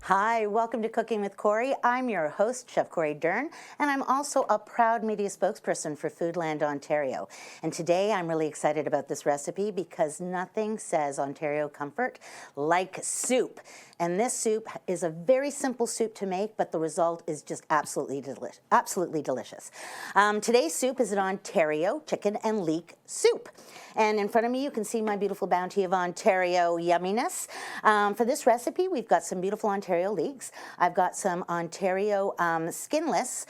Hi, welcome to Cooking with Cori. I'm your host, Chef Cori Dern, and I'm also a proud media spokesperson for Foodland Ontario. And today I'm really excited about this recipe because nothing says Ontario comfort like soup. And this soup is a very simple soup to make, but the result is just absolutely delicious. Today's soup is an Ontario chicken and leek soup. And in front of me, you can see my beautiful bounty of Ontario yumminess. For this recipe, we've got some beautiful Ontario leeks. I've got some Ontario skinless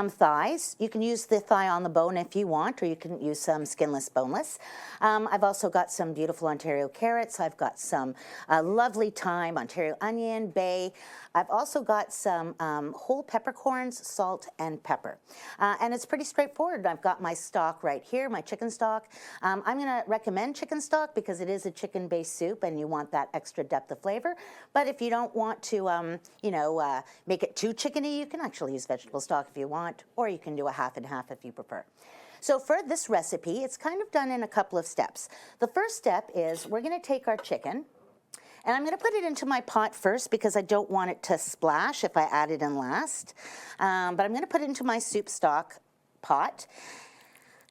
thighs. You can use the thigh on the bone if you want, or you can use some skinless boneless. I've also got some beautiful Ontario carrots. I've got some lovely thyme, Ontario onion, bay. I've also got some whole peppercorns, salt, and pepper. And it's pretty straightforward. I've got my stock right here, my chicken stock. I'm going to recommend chicken stock because it is a chicken-based soup and you want that extra depth of flavor. But if you don't want to, make it too chickeny, you can actually use vegetable stock if you want, or you can do a half and half if you prefer. So for this recipe, it's kind of done in a couple of steps. The first step is we're going to take our chicken, and I'm going to put it into my pot first because I don't want it to splash if I add it in last. But I'm going to put it into my soup stock pot.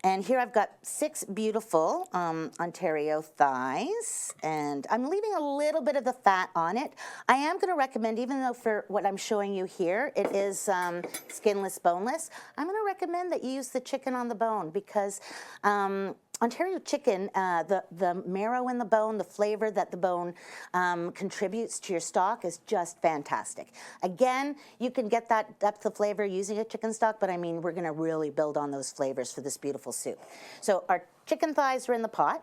And here I've got 6 beautiful Ontario thighs, and I'm leaving a little bit of the fat on it. I am going to recommend, even though for what I'm showing you here, it is skinless, boneless, I'm going to recommend that you use the chicken on the bone because Ontario chicken, the marrow in the bone, the flavor that the bone contributes to your stock is just fantastic. Again, you can get that depth of flavor using a chicken stock, but I mean, we're gonna really build on those flavors for this beautiful soup. So our chicken thighs are in the pot.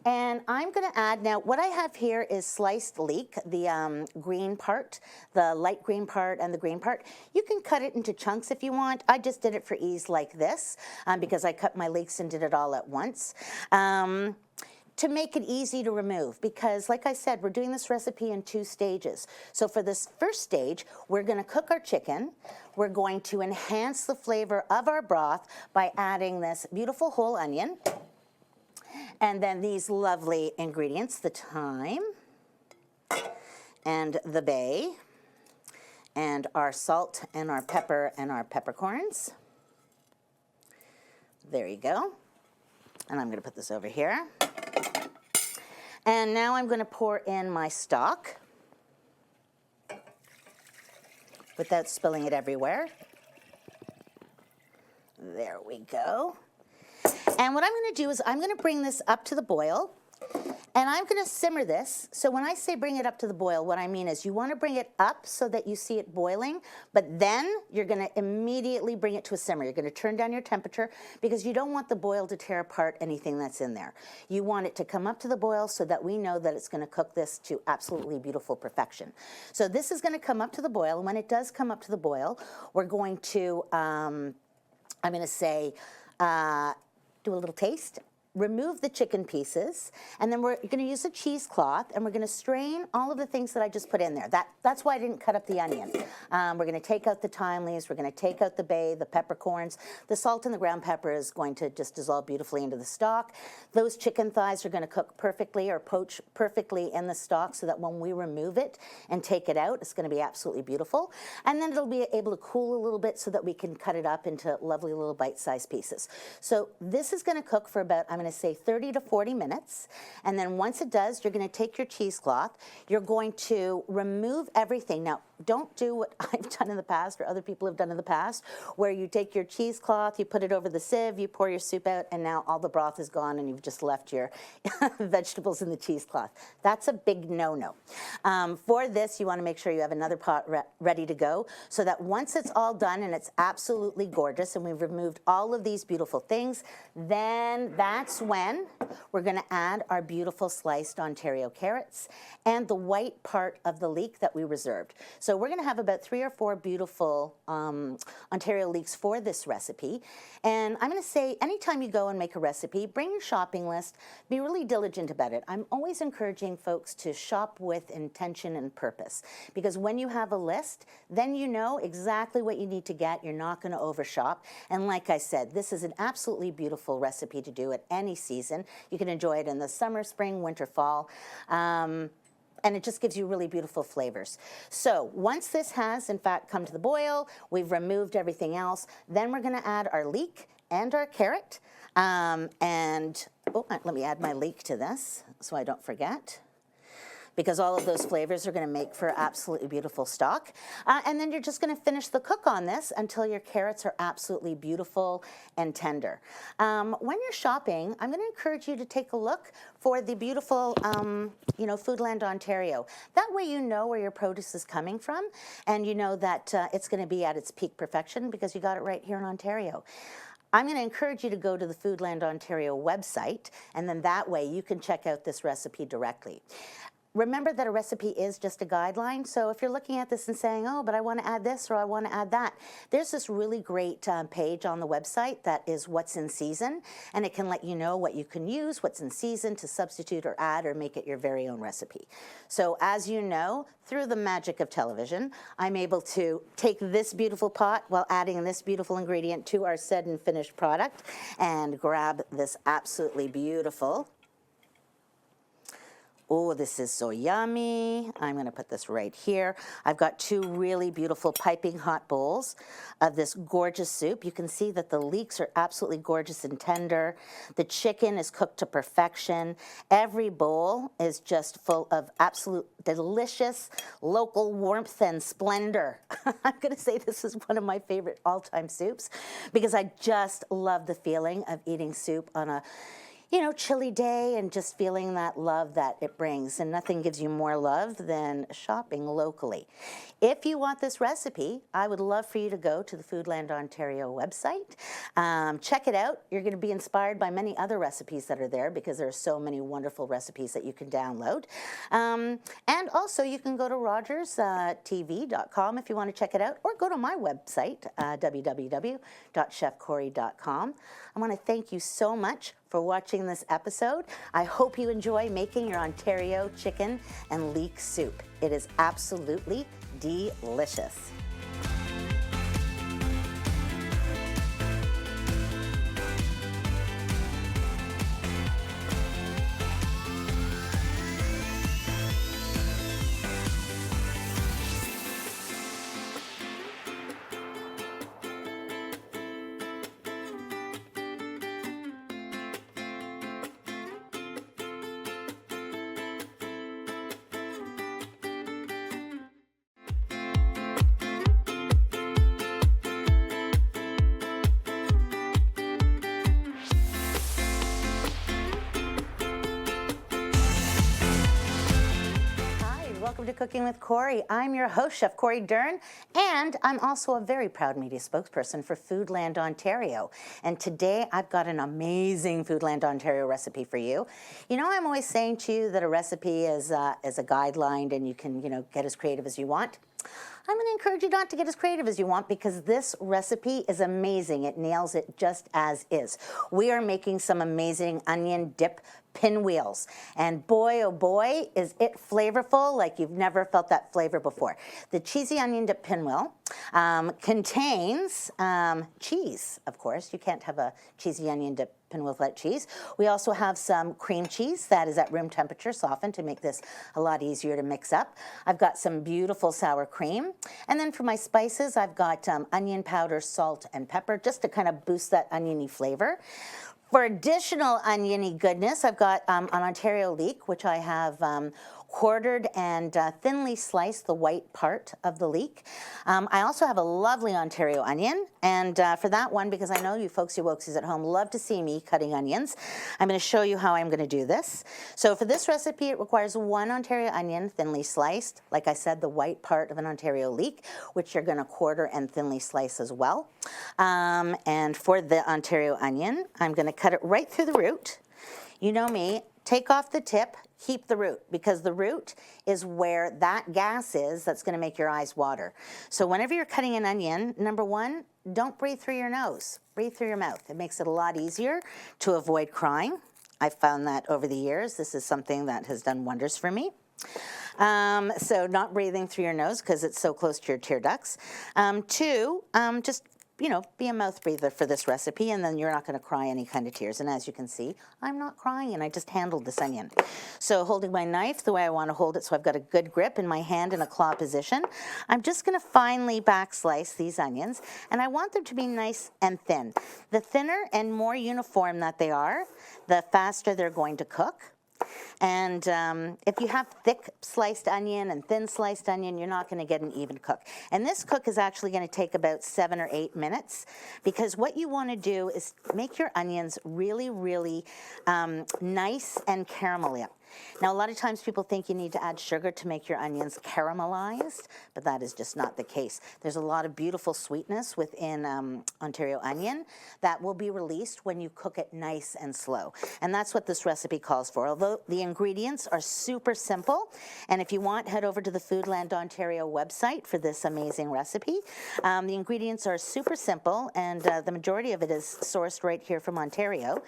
And I'm going to add, now what I have here is sliced leek, the green part, the light green part and the green part. You can cut it into chunks if you want. I just did it for ease like this because I cut my leeks and did it all at once. To make it easy to remove because, like I said, we're doing this recipe in 2 stages. So for this first stage, we're going to cook our chicken. We're going to enhance the flavor of our broth by adding this beautiful whole onion. And then these lovely ingredients, the thyme and the bay and our salt and our pepper and our peppercorns. There you go. And I'm going to put this over here. And now I'm going to pour in my stock without spilling it everywhere. There we go. And what I'm going to do is I'm going to bring this up to the boil, and I'm going to simmer this. So when I say bring it up to the boil, what I mean is you want to bring it up so that you see it boiling, but then you're going to immediately bring it to a simmer. You're going to turn down your temperature because you don't want the boil to tear apart anything that's in there. You want it to come up to the boil so that we know that it's going to cook this to absolutely beautiful perfection. So this is going to come up to the boil, and when it does come up to the boil, we're going to, I'm going to say, do a little taste, remove the chicken pieces, and then we're going to use a cheesecloth, and we're going to strain all of the things that I just put in there. That's why I didn't cut up the onion. We're going to take out the thyme leaves, we're going to take out the bay, the peppercorns. The salt and the ground pepper is going to just dissolve beautifully into the stock. Those chicken thighs are going to cook perfectly or poach perfectly in the stock so that when we remove it and take it out, it's going to be absolutely beautiful. And then it'll be able to cool a little bit so that we can cut it up into lovely little bite-sized pieces. So this is going to cook for about, I'm going to say 30 to 40 minutes. And then once it does, you're going to take your cheesecloth. You're going to remove everything. Now, don't do what I've done in the past or other people have done in the past, where you take your cheesecloth, you put it over the sieve, you pour your soup out, and now all the broth is gone and you've just left your vegetables in the cheesecloth. That's a big no-no. For this, you want to make sure you have another pot ready to go so that once it's all done and it's absolutely gorgeous and we've removed all of these beautiful things, then that's when we're going to add our beautiful sliced Ontario carrots and the white part of the leek that we reserved. So we're going to have about 3 or 4 beautiful Ontario leeks for this recipe. And I'm going to say, anytime you go and make a recipe, bring your shopping list. Be really diligent about it. I'm always encouraging folks to shop with intention and purpose, because when you have a list, then you know exactly what you need to get. You're not going to overshop. And like I said, this is an absolutely beautiful recipe to do at any season. You can enjoy it in the summer, spring, winter, fall. and it just gives you really beautiful flavors. So once this has, in fact, come to the boil, we've removed everything else, then we're going to add our leek and our carrot. Let me add my leek to this so I don't forget, because all of those flavors are going to make for absolutely beautiful stock. And then you're just going to finish the cook on this until your carrots are absolutely beautiful and tender. When you're shopping, I'm going to encourage you to take a look for the beautiful, Foodland Ontario. That way you know where your produce is coming from, and you know that it's going to be at its peak perfection because you got it right here in Ontario. I'm going to encourage you to go to the Foodland Ontario website, and then that way you can check out this recipe directly. Remember that a recipe is just a guideline, so if you're looking at this and saying, oh, but I want to add this or I want to add that, there's this really great page on the website that is what's in season, and it can let you know what you can use, what's in season to substitute or add or make it your very own recipe. So as you know, through the magic of television, I'm able to take this beautiful pot while adding this beautiful ingredient to our said and finished product and grab this absolutely beautiful. Oh, this is so yummy. I'm going to put this right here. I've got two really beautiful piping hot bowls of this gorgeous soup. You can see that the leeks are absolutely gorgeous and tender. The chicken is cooked to perfection. Every bowl is just full of absolute delicious local warmth and splendor. I'm going to say this is one of my favorite all-time soups because I just love the feeling of eating soup on a chilly day and just feeling that love that it brings. And nothing gives you more love than shopping locally. If you want this recipe, I would love for you to go to the Foodland Ontario website. Check it out. You're going to be inspired by many other recipes that are there because there are so many wonderful recipes that you can download. And also you can go to rogerstv.com if you want to check it out, or go to my website, www.chefcori.com. I want to thank you so much for watching this episode. I hope you enjoy making your Ontario chicken and leek soup. It is absolutely delicious. Welcome to Cooking with Cori. I'm your host, Chef Cori Dern, and I'm also a very proud media spokesperson for Foodland Ontario. And today I've got an amazing Foodland Ontario recipe for you. You know, I'm always saying to you that a recipe is a guideline and you can, get as creative as you want. I'm going to encourage you not to get as creative as you want because this recipe is amazing. It nails it just as is. We are making some amazing onion dip pinwheels. And boy, oh boy, is it flavorful like you've never felt that flavor before. The cheesy onion dip pinwheel contains cheese, of course. You can't have a cheesy onion dip pinwheel without cheese. We also have some cream cheese that is at room temperature, softened to make this a lot easier to mix up. I've got some beautiful sour cream. And then for my spices, I've got onion powder, salt, and pepper, just to kind of boost that oniony flavor. For additional oniony goodness, I've got an Ontario leek, which I have quartered and thinly sliced the white part of the leek. I also have a lovely Ontario onion, and for that one, because I know you folksy woksies at home love to see me cutting onions, I'm going to show you how I'm going to do this. So for this recipe, it requires one Ontario onion thinly sliced, like I said, the white part of an Ontario leek, which you're going to quarter and thinly slice as well. And for the Ontario onion, I'm going to cut it right through the root. You know me, take off the tip, keep the root, because the root is where that gas is that's going to make your eyes water. So whenever you're cutting an onion, number one, don't breathe through your nose. Breathe through your mouth. It makes it a lot easier to avoid crying. I've found that over the years. This is something that has done wonders for me. So not breathing through your nose because it's so close to your tear ducts. Two, just you know, be a mouth breather for this recipe, and then you're not going to cry any kind of tears. And as you can see, I'm not crying, and I just handled this onion. So holding my knife the way I want to hold it, so I've got a good grip in my hand in a claw position, I'm just going to finely back slice these onions, and I want them to be nice and thin. The thinner and more uniform that they are, the faster they're going to cook. And if you have thick sliced onion and thin sliced onion, you're not going to get an even cook. And this cook is actually going to take about 7 or 8 minutes, because what you want to do is make your onions really, really nice and caramelly. Now, a lot of times people think you need to add sugar to make your onions caramelized, but that is just not the case. There's a lot of beautiful sweetness within Ontario onion that will be released when you cook it nice and slow. And that's what this recipe calls for. Although the ingredients are super simple, and if you want, head over to the Foodland Ontario website for this amazing recipe. The ingredients are super simple, and the majority of it is sourced right here from Ontario.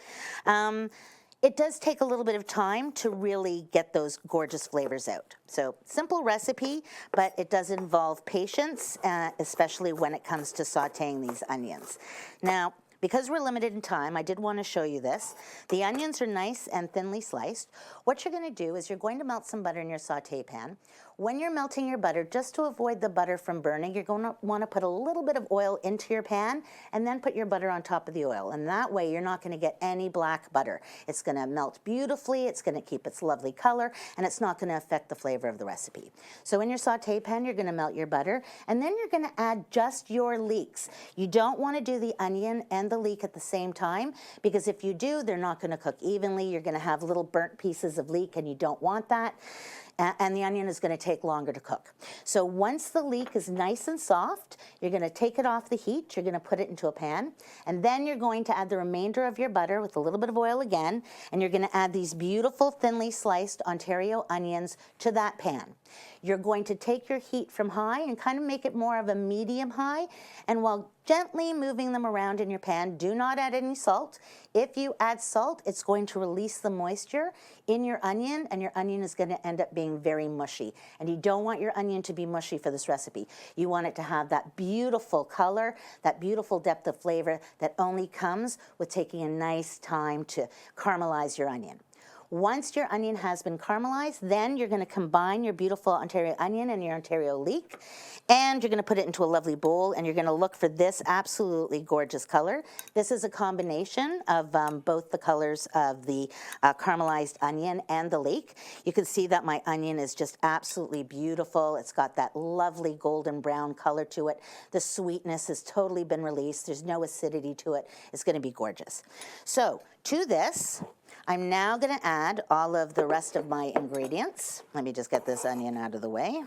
It does take a little bit of time to really get those gorgeous flavors out. So simple recipe, but it does involve patience, especially when it comes to sauteing these onions. Now, because we're limited in time, I did want to show you this. The onions are nice and thinly sliced. What you're going to do is you're going to melt some butter in your saute pan. When you're melting your butter, just to avoid the butter from burning, you're going to want to put a little bit of oil into your pan and then put your butter on top of the oil. And that way you're not going to get any black butter. It's going to melt beautifully, it's going to keep its lovely color, and it's not going to affect the flavor of the recipe. So in your saute pan, you're going to melt your butter, and then you're going to add just your leeks. You don't want to do the onion and the leek at the same time, because if you do, they're not going to cook evenly. You're going to have little burnt pieces of leek, and you don't want that. And the onion is going to take longer to cook. So once the leek is nice and soft, you're going to take it off the heat, you're going to put it into a pan, and then you're going to add the remainder of your butter with a little bit of oil again, and you're going to add these beautiful thinly sliced Ontario onions to that pan. You're going to take your heat from high and kind of make it more of a medium high, and while gently moving them around in your pan, do not add any salt. If you add salt, it's going to release the moisture in your onion, and your onion is going to end up being very mushy. And you don't want your onion to be mushy for this recipe. You want it to have that beautiful color, that beautiful depth of flavor that only comes with taking a nice time to caramelize your onion. Once your onion has been caramelized, then you're going to combine your beautiful Ontario onion and your Ontario leek, and you're going to put it into a lovely bowl, and you're going to look for this absolutely gorgeous color. This is a combination of both the colors of the caramelized onion and the leek. You can see that my onion is just absolutely beautiful. It's got that lovely golden brown color to it. The sweetness has totally been released. There's no acidity to it. It's going to be gorgeous. So to this, I'm now going to add all of the rest of my ingredients. Let me just get this onion out of the way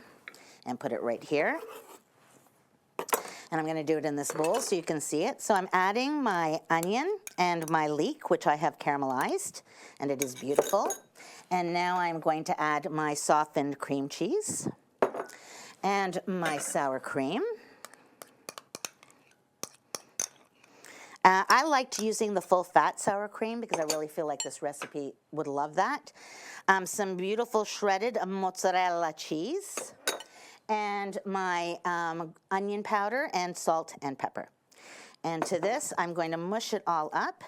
and put it right here. And I'm going to do it in this bowl so you can see it. So I'm adding my onion and my leek, which I have caramelized, and it is beautiful. And now I'm going to add my softened cream cheese and my sour cream. I liked using the full fat sour cream because I really feel like this recipe would love that. Some beautiful shredded mozzarella cheese, and my onion powder and salt and pepper. And to this, I'm going to mush it all up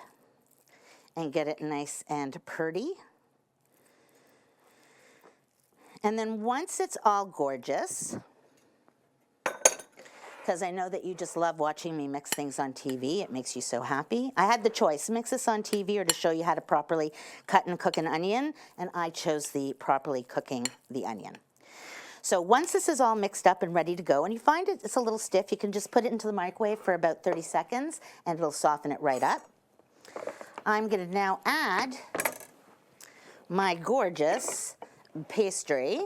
and get it nice and purdy. And then once it's all gorgeous, because I know that you just love watching me mix things on TV. It makes you so happy. I had the choice, mix this on TV or to show you how to properly cut and cook an onion, and I chose the properly cooking the onion. So once this is all mixed up and ready to go, and you find it's a little stiff, you can just put it into the microwave for about 30 seconds, and it'll soften it right up. I'm going to now add my gorgeous pastry,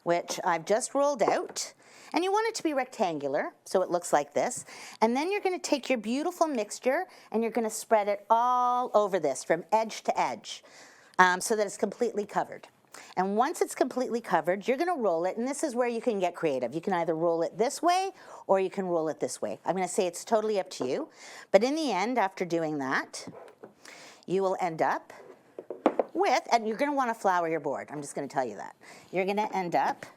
which I've just rolled out. And you want it to be rectangular, so it looks like this. And then you're going to take your beautiful mixture and you're going to spread it all over this from edge to edge so that it's completely covered. And once it's completely covered, you're going to roll it, and this is where you can get creative. You can either roll it this way or you can roll it this way. I'm going to say it's totally up to you. But in the end, after doing that, you will end up with, and you're going to want to flour your board. I'm just going to tell you that. You're going to end up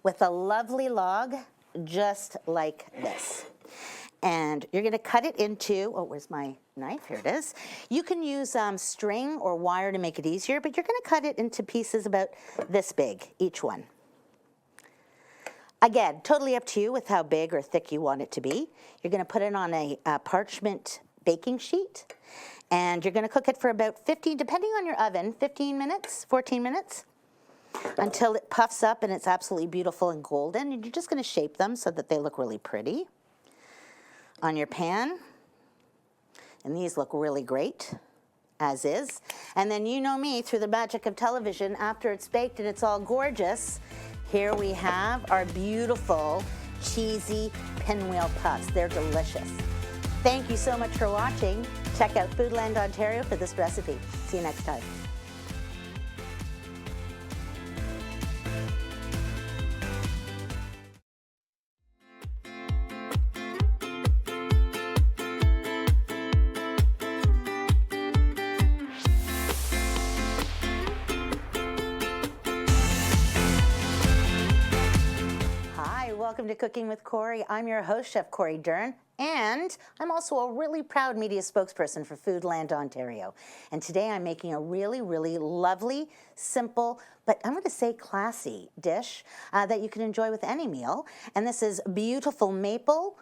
with a lovely log just like this. And you're going to cut it into, oh, where's my knife? Here it is. You can use string or wire to make it easier, but you're going to cut it into pieces about this big, each one. Again, totally up to you with how big or thick you want it to be. You're going to put it on a parchment baking sheet, and you're going to cook it for about 15, depending on your oven, 15 minutes, 14 minutes, until it puffs up and it's absolutely beautiful and golden. And you're just going to shape them so that they look really pretty on your pan. And these look really great, as is. And then you know me, through the magic of television, after it's baked and it's all gorgeous, here we have our beautiful, cheesy pinwheel puffs. They're delicious. Thank you so much for watching. Check out Foodland Ontario for this recipe. See you next time. Welcome to Cooking with Cori. I'm your host, Chef Cori Dern, and I'm also a really proud media spokesperson for Foodland Ontario. And today I'm making a really, really lovely, simple, but I'm going to say classy dish that you can enjoy with any meal. And this is beautiful maple,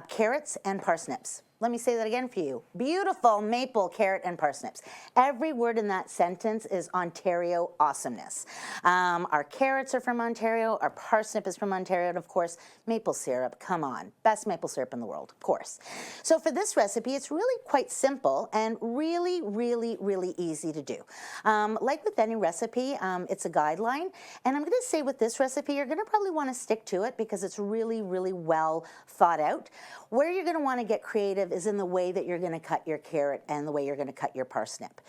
carrots, and parsnips. Let me say that again for you. Beautiful maple, carrot, and parsnips. Every word in that sentence is Ontario awesomeness. Our carrots are from Ontario, our parsnip is from Ontario, and of course, maple syrup, come on. Best maple syrup in the world, of course. So for this recipe, it's really quite simple and really, really, really easy to do. Like with any recipe, it's a guideline, and I'm gonna say with this recipe, you're gonna probably wanna stick to it because it's really, really well thought out. Where you're gonna wanna get creative is in the way that you're going to cut your carrot and the way you're going to cut your parsnip.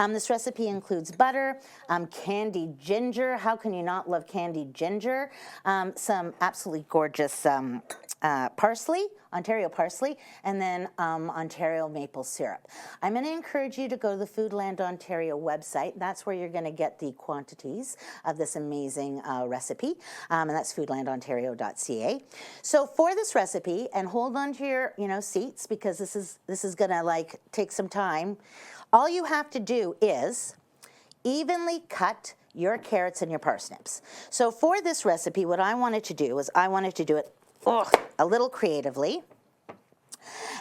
This recipe includes butter, candied ginger. How can you not love candied ginger? Some absolutely gorgeous parsley, Ontario parsley, and then Ontario maple syrup. I'm going to encourage you to go to the Foodland Ontario website. That's where you're going to get the quantities of this amazing recipe, and that's foodlandontario.ca. So for this recipe, and hold on to your seats because this is going to like take some time. All you have to do is evenly cut your carrots and your parsnips. So for this recipe, what I wanted to do is I wanted to do it a little creatively.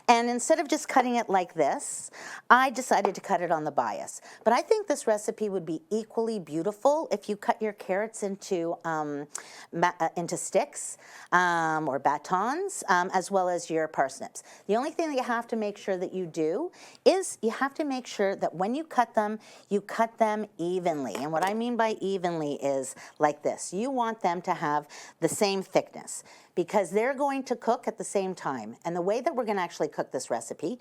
And instead of just cutting it like this, I decided to cut it on the bias. But I think this recipe would be equally beautiful if you cut your carrots into sticks or batons, as well as your parsnips. The only thing that you have to make sure that you do is you have to make sure that when you cut them evenly. And what I mean by evenly is like this. You want them to have the same thickness, because they're going to cook at the same time. And the way that we're going to actually cook this recipe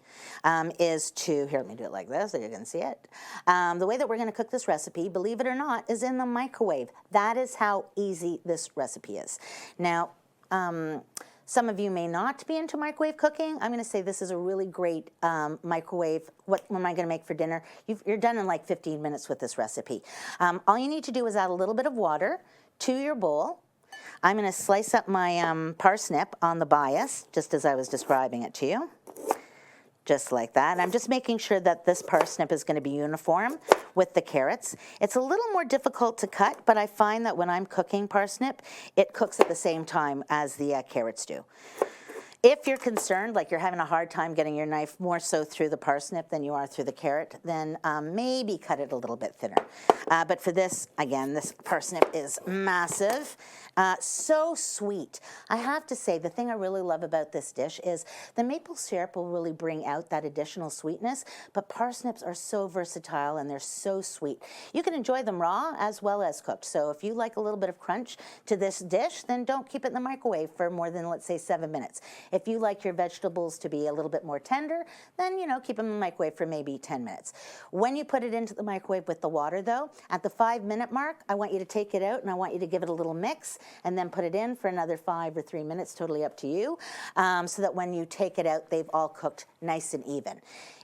is to, here, let me do it like this so you can see it. The way that we're going to cook this recipe, believe it or not, is in the microwave. That is how easy this recipe is. Now, some of you may not be into microwave cooking. I'm going to say this is a really great microwave. What am I going to make for dinner? You're done in like 15 minutes with this recipe. All you need to do is add a little bit of water to your bowl. I'm going to slice up my parsnip on the bias, just as I was describing it to you, just like that. And I'm just making sure that this parsnip is going to be uniform with the carrots. It's a little more difficult to cut, but I find that when I'm cooking parsnip, it cooks at the same time as the carrots do. If you're concerned, like you're having a hard time getting your knife more so through the parsnip than you are through the carrot, then maybe cut it a little bit thinner. But for this, again, this parsnip is massive. So sweet. I have to say, the thing I really love about this dish is the maple syrup will really bring out that additional sweetness, but parsnips are so versatile and they're so sweet. You can enjoy them raw as well as cooked. So if you like a little bit of crunch to this dish, then don't keep it in the microwave for more than, let's say, 7 minutes. If you like your vegetables to be a little bit more tender, then, keep them in the microwave for maybe 10 minutes. When you put it into the microwave with the water, though, at the 5-minute mark, I want you to take it out and I want you to give it a little mix and then put it in for another 5 or 3 minutes, totally up to you, so that when you take it out, they've all cooked nice and even.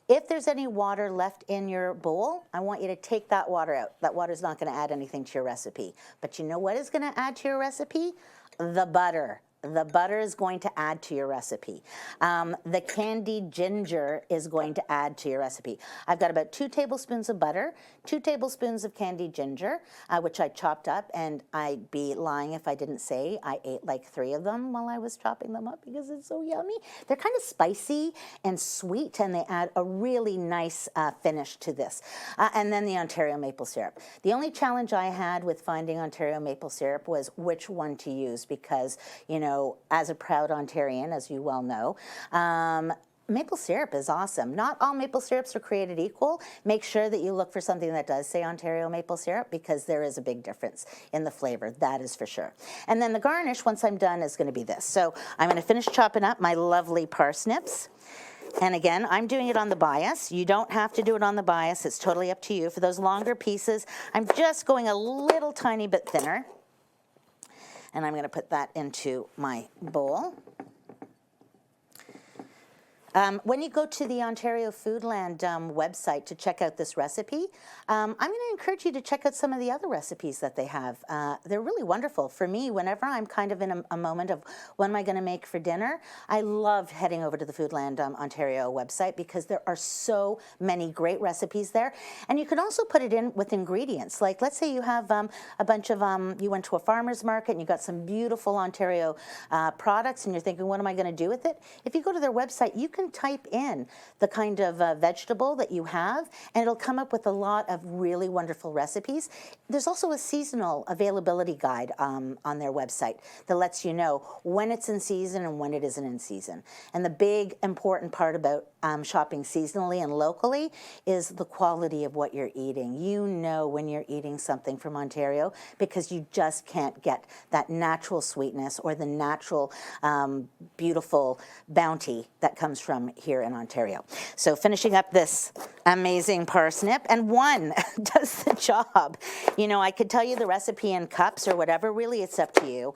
If there's any water left in your bowl, I want you to take that water out. That water's not going to add anything to your recipe. But you know what is going to add to your recipe? The butter. the butter is going to add to your recipe. The candied ginger is going to add to your recipe. I've got about 2 tablespoons of butter, 2 tablespoons of candied ginger, which I chopped up, and I'd be lying if I didn't say I ate like 3 of them while I was chopping them up because it's so yummy. They're kind of spicy and sweet, and they add a really nice finish to this. And then the Ontario maple syrup. The only challenge I had with finding Ontario maple syrup was which one to use because, you know, as a proud Ontarian, as you well know, maple syrup is awesome. Not all maple syrups are created equal. Make sure that you look for something that does say Ontario maple syrup because there is a big difference in the flavor, that is for sure. And then the garnish, once I'm done, is going to be this. So I'm going to finish chopping up my lovely parsnips. And again, I'm doing it on the bias. You don't have to do it on the bias. It's totally up to you. For those longer pieces, I'm just going a little tiny bit thinner. And I'm going to put that into my bowl. When you go to the Ontario Foodland website to check out this recipe, I'm going to encourage you to check out some of the other recipes that they have. They're really wonderful. For me, whenever I'm kind of in a moment of what am I going to make for dinner, I love heading over to the Foodland Ontario website because there are so many great recipes there. And you can also put it in with ingredients. Like let's say you have a bunch of, you went to a farmer's market and you got some beautiful Ontario products and you're thinking, what am I going to do with it? If you go to their website, you can type in the kind of vegetable that you have, and it'll come up with a lot of really wonderful recipes. There's also a seasonal availability guide on their website that lets you know when it's in season and when it isn't in season. And the big important part about shopping seasonally and locally is the quality of what you're eating. You know when you're eating something from Ontario because you just can't get that natural sweetness or the natural beautiful bounty that comes from here in Ontario. So finishing up this amazing parsnip, and one does the job. You know, I could tell you the recipe in cups or whatever, really it's up to you.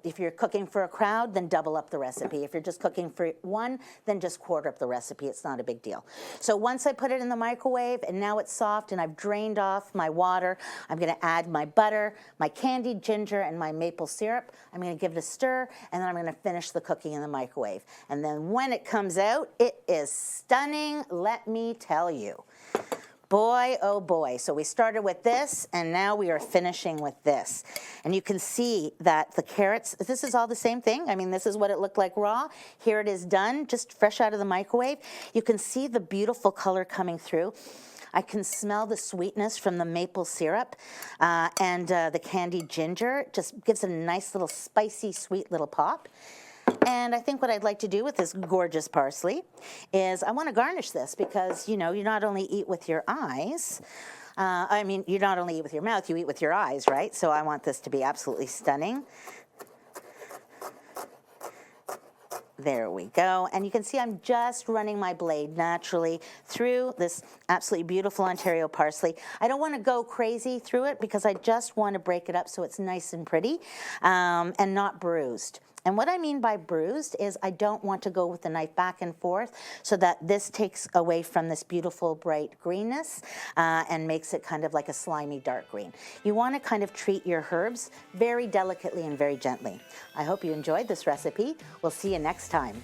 If you're cooking for a crowd, then double up the recipe. If you're just cooking for one, then just quarter up the recipe. It's not a big deal. So once I put it in the microwave and now it's soft and I've drained off my water, I'm going to add my butter, my candied ginger, and my maple syrup. I'm going to give it a stir, and then I'm going to finish the cooking in the microwave. And then when it comes out, it is stunning, let me tell you. Boy, oh boy. So we started with this, and now we are finishing with this. And you can see that the carrots, this is all the same thing. I mean, this is what it looked like raw. Here it is done, just fresh out of the microwave. You can see the beautiful color coming through. I can smell the sweetness from the maple syrup and the candied ginger. It just gives it a nice little spicy, sweet little pop. And I think what I'd like to do with this gorgeous parsley is I want to garnish this because, you know, you not only eat with your eyes, you not only eat with your mouth, you eat with your eyes, right? So I want this to be absolutely stunning. There we go. And you can see I'm just running my blade naturally through this absolutely beautiful Ontario parsley. I don't want to go crazy through it because I just want to break it up so it's nice and pretty and not bruised. And what I mean by bruised is I don't want to go with the knife back and forth so that this takes away from this beautiful bright greenness and makes it kind of like a slimy dark green. You want to kind of treat your herbs very delicately and very gently. I hope you enjoyed this recipe. We'll see you next time.